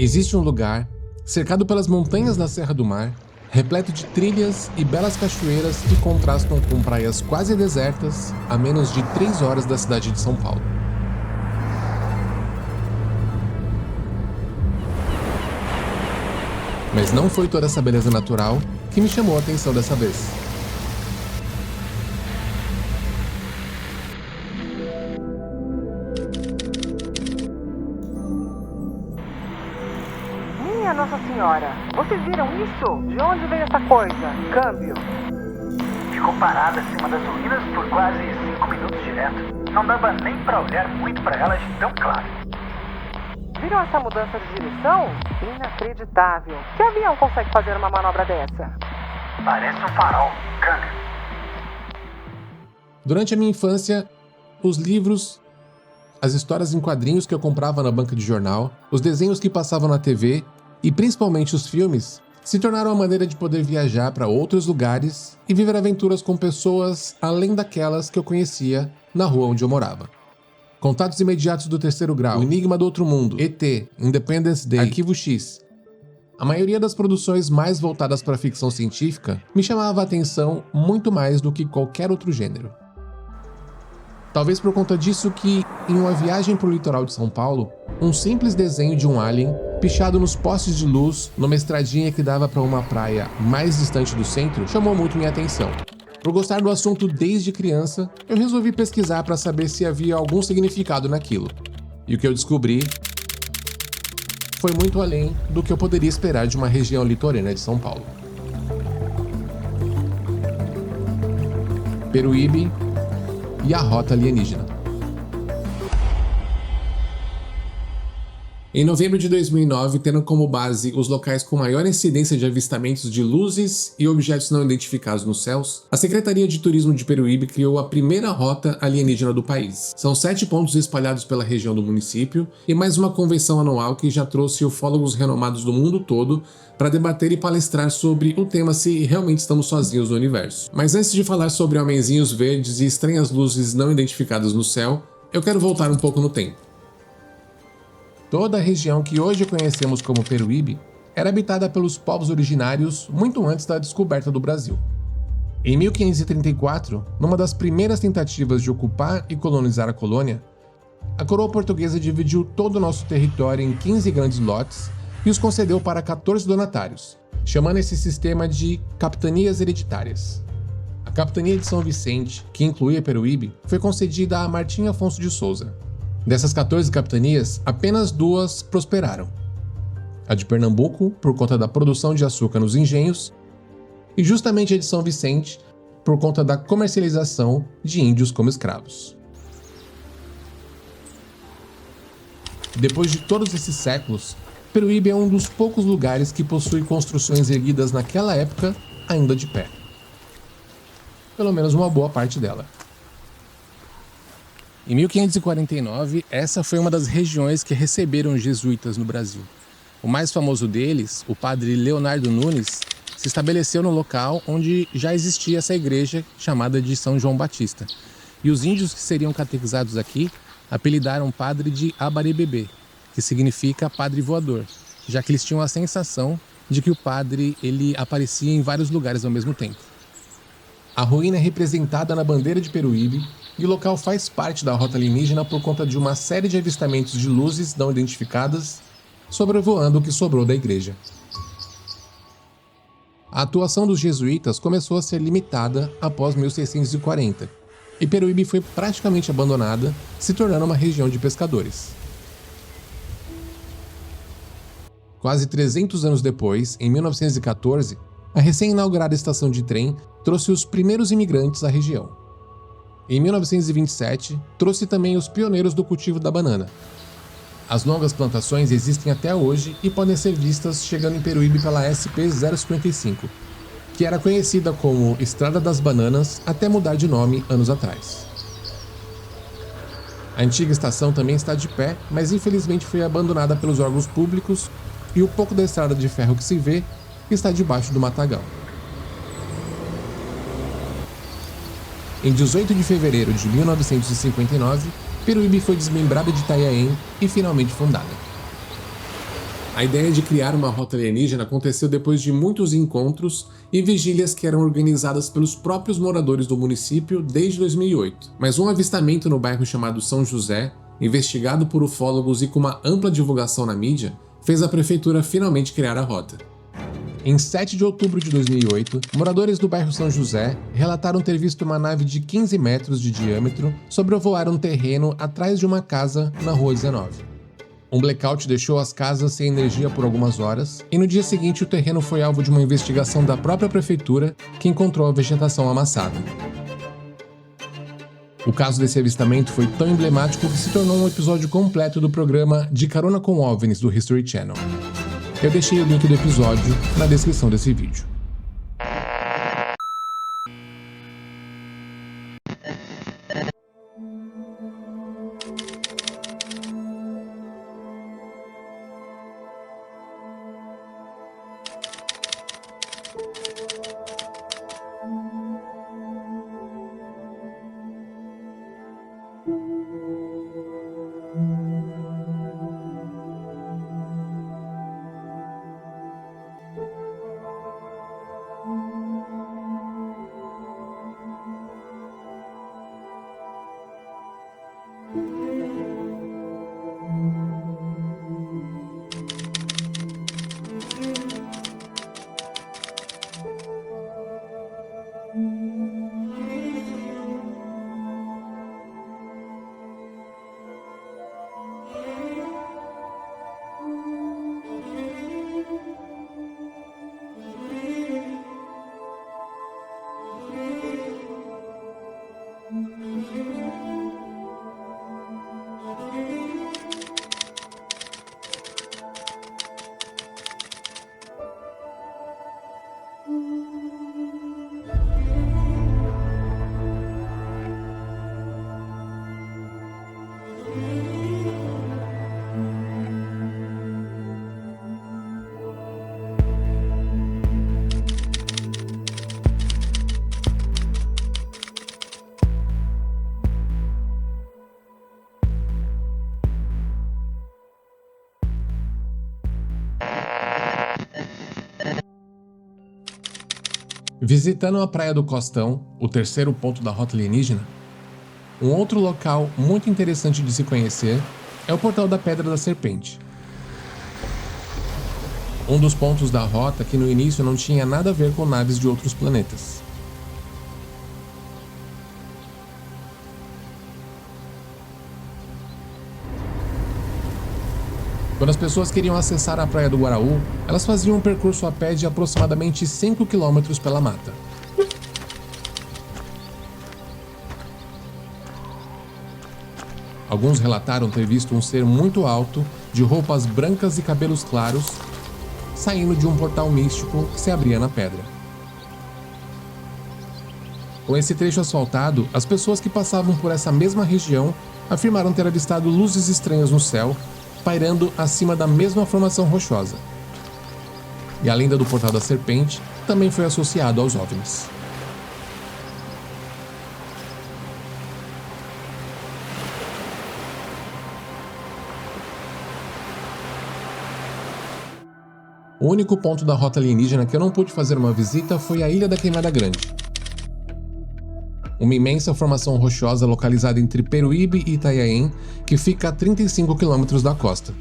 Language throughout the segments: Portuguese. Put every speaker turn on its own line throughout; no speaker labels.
Existe um lugar, cercado pelas montanhas da Serra do Mar, repleto de trilhas e belas cachoeiras que contrastam com praias quase desertas a menos de 3 horas da cidade de São Paulo. Mas não foi toda essa beleza natural que me chamou a atenção dessa vez.
Minha Nossa Senhora, vocês viram isso? De onde veio essa coisa? Câmbio.
Ficou parada acima das ruínas por quase 5 minutos direto. Não dava nem pra olhar muito pra elas tão claro.
Viram essa mudança de direção? Inacreditável. Que avião consegue fazer uma manobra dessa?
Parece um farol, câmbio.
Durante a minha infância, os livros, as histórias em quadrinhos que eu comprava na banca de jornal, os desenhos que passavam na TV e principalmente os filmes se tornaram uma maneira de poder viajar para outros lugares e viver aventuras com pessoas além daquelas que eu conhecia na rua onde eu morava. Contatos Imediatos do Terceiro Grau, O Enigma do Outro Mundo, ET, Independence Day, Arquivo X. A maioria das produções mais voltadas para a ficção científica me chamava a atenção muito mais do que qualquer outro gênero. Talvez por conta disso que, em uma viagem para o litoral de São Paulo, um simples desenho de um alien, pichado nos postes de luz, numa estradinha que dava para uma praia mais distante do centro, chamou muito minha atenção. Por gostar do assunto desde criança, eu resolvi pesquisar para saber se havia algum significado naquilo. E o que eu descobri foi muito além do que eu poderia esperar de uma região litorânea de São Paulo. Peruíbe e a Rota Alienígena. Em novembro de 2009, tendo como base os locais com maior incidência de avistamentos de luzes e objetos não identificados nos céus, a Secretaria de Turismo de Peruíbe criou a primeira rota alienígena do país. São 7 pontos espalhados pela região do município e mais uma convenção anual que já trouxe ufólogos renomados do mundo todo para debater e palestrar sobre o tema se realmente estamos sozinhos no universo. Mas antes de falar sobre homenzinhos verdes e estranhas luzes não identificadas no céu, eu quero voltar um pouco no tempo. Toda a região que hoje conhecemos como Peruíbe era habitada pelos povos originários muito antes da descoberta do Brasil. Em 1534, numa das primeiras tentativas de ocupar e colonizar a colônia, a coroa portuguesa dividiu todo o nosso território em 15 grandes lotes e os concedeu para 14 donatários, chamando esse sistema de capitanias hereditárias. A capitania de São Vicente, que incluía Peruíbe, foi concedida a Martim Afonso de Souza. Dessas 14 capitanias, apenas 2 prosperaram. A de Pernambuco, por conta da produção de açúcar nos engenhos, e justamente a de São Vicente, por conta da comercialização de índios como escravos. Depois de todos esses séculos, Peruíbe é um dos poucos lugares que possui construções erguidas naquela época ainda de pé. Pelo menos uma boa parte dela. Em 1549, essa foi uma das regiões que receberam jesuítas no Brasil. O mais famoso deles, o padre Leonardo Nunes, se estabeleceu no local onde já existia essa igreja chamada de São João Batista. E os índios que seriam catequizados aqui apelidaram o padre de Abarebebê, que significa padre voador, já que eles tinham a sensação de que o padre ele aparecia em vários lugares ao mesmo tempo. A ruína é representada na bandeira de Peruíbe e o local faz parte da rota alienígena por conta de uma série de avistamentos de luzes não identificadas sobrevoando o que sobrou da igreja. A atuação dos jesuítas começou a ser limitada após 1640, e Peruíbe foi praticamente abandonada, se tornando uma região de pescadores. Quase 300 anos depois, em 1914, a recém-inaugurada estação de trem trouxe os primeiros imigrantes à região. Em 1927, trouxe também os pioneiros do cultivo da banana. As longas plantações existem até hoje e podem ser vistas chegando em Peruíbe pela SP-055, que era conhecida como Estrada das Bananas até mudar de nome anos atrás. A antiga estação também está de pé, mas infelizmente foi abandonada pelos órgãos públicos e o pouco da estrada de ferro que se vê está debaixo do matagal. Em 18 de fevereiro de 1959, Peruíbe foi desmembrada de Itanhaém e finalmente fundada. A ideia de criar uma rota alienígena aconteceu depois de muitos encontros e vigílias que eram organizadas pelos próprios moradores do município desde 2008. Mas um avistamento no bairro chamado São José, investigado por ufólogos e com uma ampla divulgação na mídia, fez a prefeitura finalmente criar a rota. Em 7 de outubro de 2008, moradores do bairro São José relataram ter visto uma nave de 15 metros de diâmetro sobrevoar um terreno atrás de uma casa na Rua 19. Um blackout deixou as casas sem energia por algumas horas, e no dia seguinte o terreno foi alvo de uma investigação da própria prefeitura, que encontrou a vegetação amassada. O caso desse avistamento foi tão emblemático que se tornou um episódio completo do programa De Carona com OVNIs do History Channel. Eu deixei o link do episódio na descrição desse vídeo. Visitando a Praia do Costão, o terceiro ponto da rota alienígena, um outro local muito interessante de se conhecer é o Portal da Pedra da Serpente. Um dos pontos da rota que no início não tinha nada a ver com naves de outros planetas. Quando as pessoas queriam acessar a Praia do Guaraú, elas faziam um percurso a pé de aproximadamente 5 km pela mata. Alguns relataram ter visto um ser muito alto, de roupas brancas e cabelos claros, saindo de um portal místico que se abria na pedra. Com esse trecho asfaltado, as pessoas que passavam por essa mesma região afirmaram ter avistado luzes estranhas no céu, pairando acima da mesma formação rochosa. E a lenda do Portal da Serpente também foi associado aos OVNIs. O único ponto da rota alienígena que eu não pude fazer uma visita foi a Ilha da Queimada Grande. Uma imensa formação rochosa localizada entre Peruíbe e Itanhaém, que fica a 35 km da costa.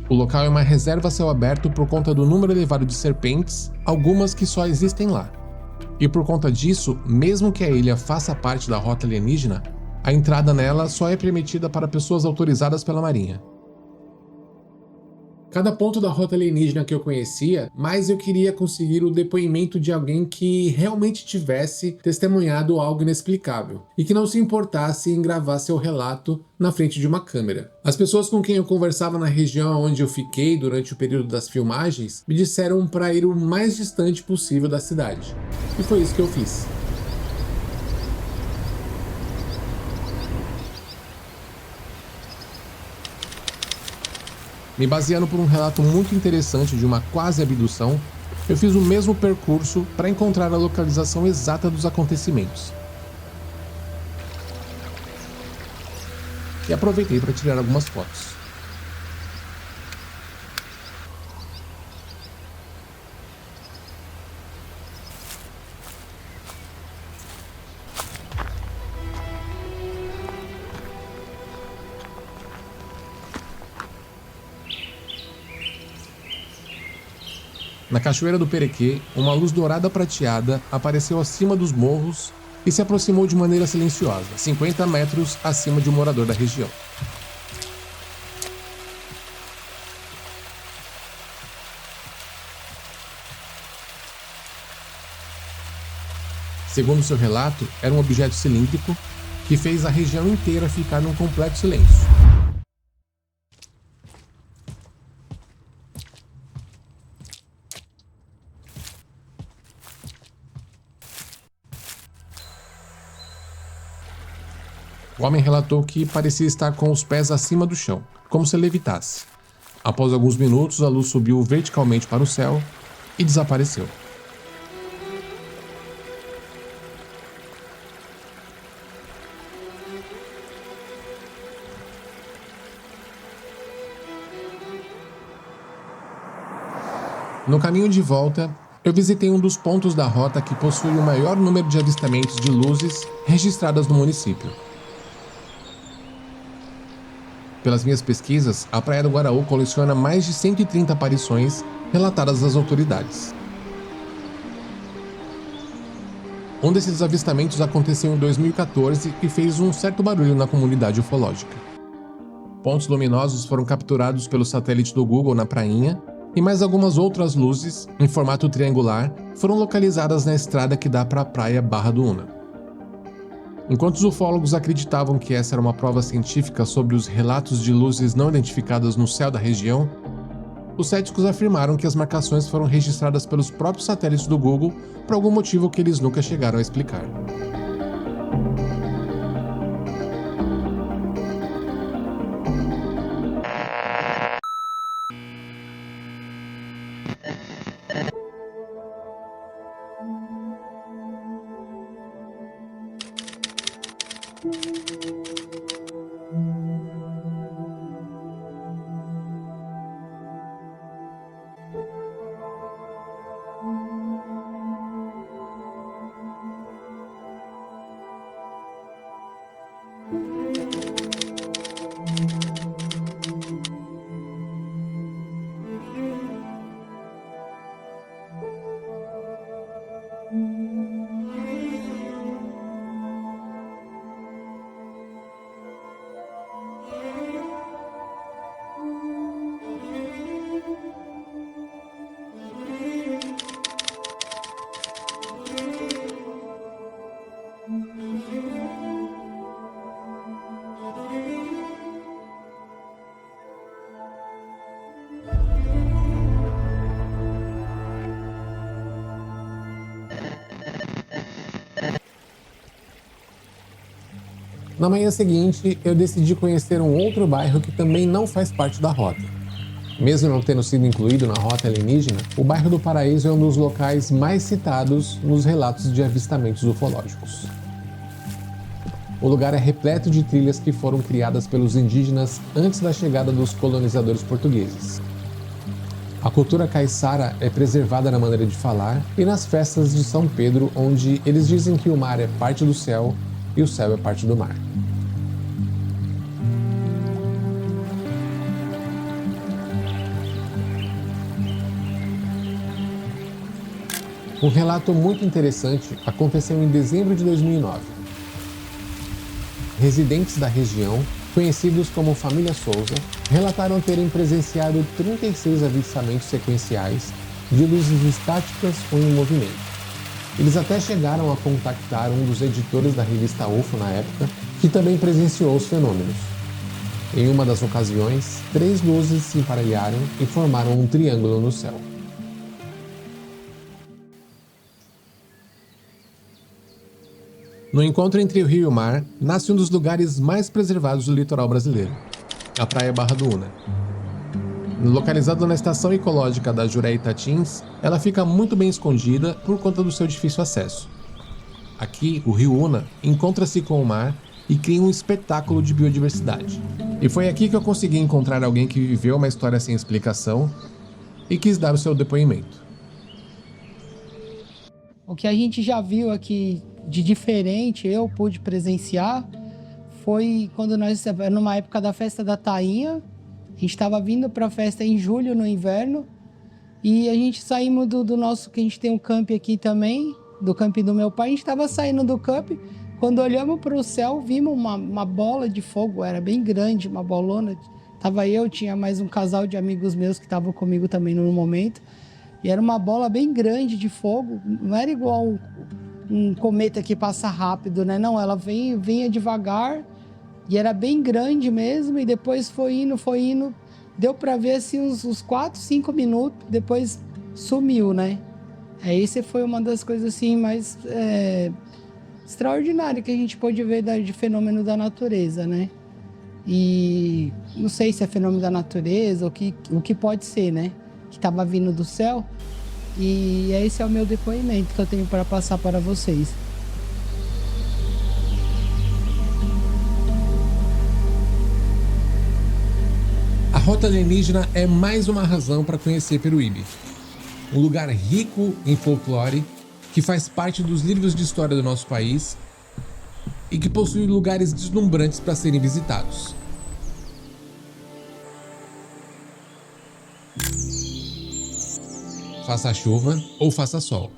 O local é uma reserva a céu aberto por conta do número elevado de serpentes, algumas que só existem lá. E por conta disso, mesmo que a ilha faça parte da rota alienígena, a entrada nela só é permitida para pessoas autorizadas pela Marinha. Cada ponto da rota alienígena que eu conhecia, mais eu queria conseguir o depoimento de alguém que realmente tivesse testemunhado algo inexplicável e que não se importasse em gravar seu relato na frente de uma câmera. As pessoas com quem eu conversava na região onde eu fiquei durante o período das filmagens me disseram para ir o mais distante possível da cidade. E foi isso que eu fiz. Me baseando por um relato muito interessante de uma quase abdução, eu fiz o mesmo percurso para encontrar a localização exata dos acontecimentos. E aproveitei para tirar algumas fotos. Na Cachoeira do Perequê, uma luz dourada prateada apareceu acima dos morros e se aproximou de maneira silenciosa, 50 metros acima de um morador da região. Segundo seu relato, era um objeto cilíndrico que fez a região inteira ficar num completo silêncio. O homem relatou que parecia estar com os pés acima do chão, como se levitasse. Após alguns minutos, a luz subiu verticalmente para o céu e desapareceu. No caminho de volta, eu visitei um dos pontos da rota que possui o maior número de avistamentos de luzes registradas no município. Pelas minhas pesquisas, a Praia do Guaraú coleciona mais de 130 aparições relatadas às autoridades. Um desses avistamentos aconteceu em 2014 e fez um certo barulho na comunidade ufológica. Pontos luminosos foram capturados pelo satélite do Google na prainha e mais algumas outras luzes, em formato triangular, foram localizadas na estrada que dá para a praia Barra do Una. Enquanto os ufólogos acreditavam que essa era uma prova científica sobre os relatos de luzes não identificadas no céu da região, os céticos afirmaram que as marcações foram registradas pelos próprios satélites do Google por algum motivo que eles nunca chegaram a explicar. Na manhã seguinte, eu decidi conhecer um outro bairro que também não faz parte da rota. Mesmo não tendo sido incluído na rota alienígena, o bairro do Paraíso é um dos locais mais citados nos relatos de avistamentos ufológicos. O lugar é repleto de trilhas que foram criadas pelos indígenas antes da chegada dos colonizadores portugueses. A cultura caiçara é preservada na maneira de falar e nas festas de São Pedro, onde eles dizem que o mar é parte do céu e o céu é parte do mar. Um relato muito interessante aconteceu em dezembro de 2009. Residentes da região, conhecidos como Família Souza, relataram terem presenciado 36 avistamentos sequenciais de luzes estáticas ou em movimento. Eles até chegaram a contactar um dos editores da revista UFO na época, que também presenciou os fenômenos. Em uma das ocasiões, 3 luzes se emparelharam e formaram um triângulo no céu. No encontro entre o rio e o mar, nasce um dos lugares mais preservados do litoral brasileiro, a Praia Barra do Una. Localizada na estação ecológica da Juré Itatins, ela fica muito bem escondida por conta do seu difícil acesso. Aqui, o rio Una encontra-se com o mar e cria um espetáculo de biodiversidade. E foi aqui que eu consegui encontrar alguém que viveu uma história sem explicação e quis dar o seu depoimento.
O que a gente já viu aqui de diferente, eu pude presenciar, foi quando nós, numa época da festa da tainha, a gente estava vindo para a festa em julho, no inverno, E a gente saímos do nosso, que a gente tem um camp aqui também, do camping do meu pai. A gente estava saindo do camping, quando olhamos para o céu, vimos uma bola de fogo, era bem grande, uma bolona. Tava eu, tinha mais um casal de amigos meus que estavam comigo também no momento. E era uma bola bem grande de fogo, não era igual um cometa que passa rápido, né? Não, ela vinha devagar e era bem grande mesmo, e depois foi indo. Deu para ver assim uns 4, 5 minutos, depois sumiu, né? Esse foi uma das coisas assim mais extraordinárias que a gente pôde ver de fenômeno da natureza, né? E não sei se é fenômeno da natureza ou o que pode ser, né? Que estava vindo do céu. E esse é o meu depoimento que eu tenho para passar para vocês.
A Rota Alienígena é mais uma razão para conhecer Peruíbe. Um lugar rico em folclore, que faz parte dos livros de história do nosso país e que possui lugares deslumbrantes para serem visitados. Faça chuva ou faça sol.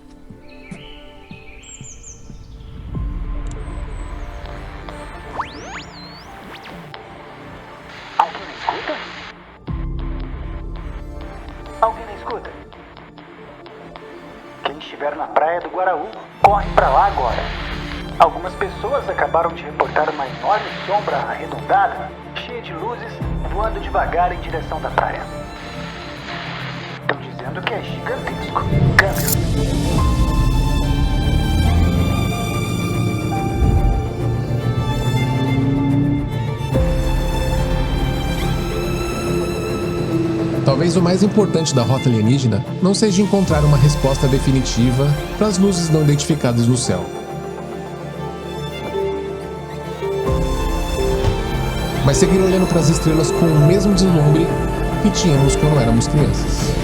Alguém me escuta? Alguém me escuta? Quem estiver na praia do Guaraú, corre pra lá agora. Algumas pessoas acabaram de reportar uma enorme sombra arredondada, cheia de luzes, voando devagar em direção da praia. Estão dizendo que é gigantesco. Câmbio.
Talvez o mais importante da Rota Alienígena não seja encontrar uma resposta definitiva para as luzes não identificadas no céu, mas seguir olhando para as estrelas com o mesmo deslumbre que tínhamos quando éramos crianças.